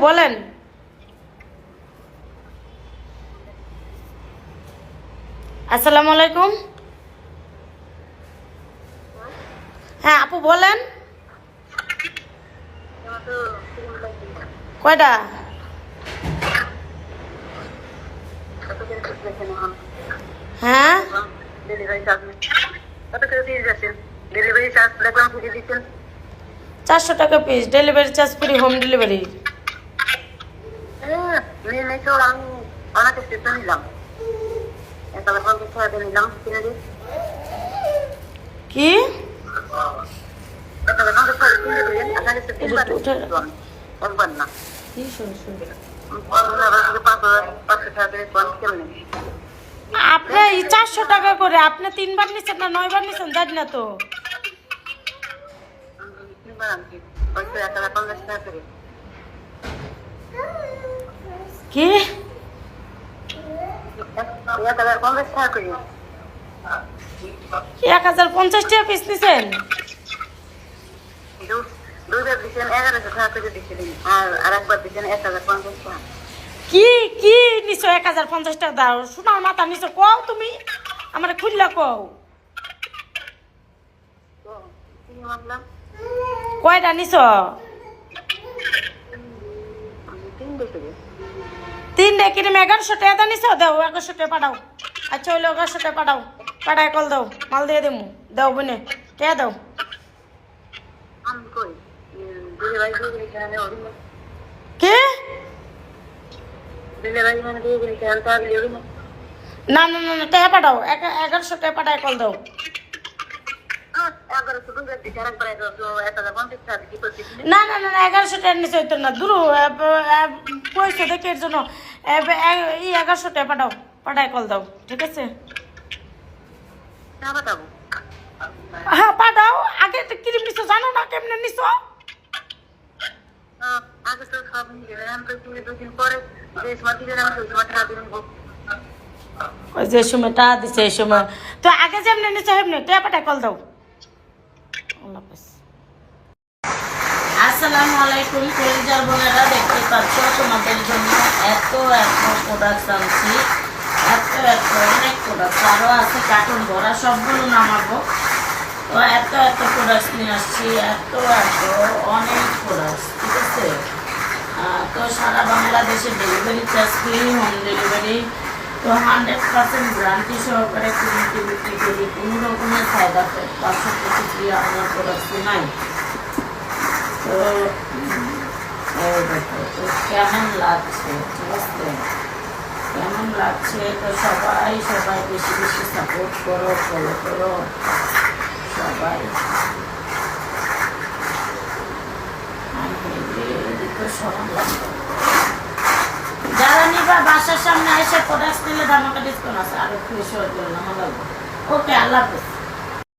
বলেন। আসসালামু আলাইকুম। হ্যাঁ আপু বলেন। কয়টা? হ্যাঁ 400 টাকা piece, delivery charge free, home delivery. কি আপনি 400 টাকা করে আপনি 3 বার নিচ্ছেন না 9 বার নিচ্ছেন জানি না তো। কি 1050 টাকা পিস নিছেন? কি কি নিছো 1050 টাকা দাও? সোনার মাথা নিছো কও তুমি আমার খুললা কও। কয়টা নিছো? 3 কিনে 1100 টাকা নিছো। দাও 1100 টাকা পাঠাও। আচ্ছা হইলো 1100 টাকা পাঠাও। পাঠায় কল দাও, মাল দিয়ে দেবো। দাও বনে টাকা দাও। কে না না না না টাকা পাঠাও। 1100 টাকা পাঠায় কল দাও। না না না 1100 টাকা নিচে হইতো না দূর পয়সা দেখে এর জন্য 1100 টাকা পাঠাও। পাঠায় কল দাও। ঠিক আছে হ্যাঁ পাঠাও। আগে কিরিম নিছো জানো না কেমনে নিছো? ওই যে সময় টাকা দিছে এই সময় তো আগে যেমনি নিছো সেমনি টাকা পাঠায় কল দাও। আসসালামু আলাইকুম কলিজার বোনেরা, দেখতে পাচ্ছ তোমাদের জন্য এত প্রোডাক্ট আনছি। এত অনেক প্রোডাক্ট আরও আছে কার্টুন ভরা, সবগুলো নামাবো। তো এত প্রোডাক্ট নিয়ে আসছি। এত অনেক প্রোডাক্ট। ঠিক আছে তো সারা বাংলাদেশে delivery charge free, home delivery. তো 100% গ্যারান্টি সহকারে কিনতে বিক্রি করি। কোনো রকমের সাইড এফেক্ট পার্শ্ব প্রতিক্রিয়া আমার প্রোডাক্ট নাই। তো কেমন লাগছে? ঠিক আছে কেমন লাগছে? তো সবাই বেশি বেশি সাপোর্ট করো, ফলো করো সবাই। যারা নিবা বাসার সামনে এসে প্রোডাক্ট নিলে ধামাকা ডিসকাউন্ট আছে। আরো ফ্রি শো করলাম। ওকে আল্লাহ হাফেজ।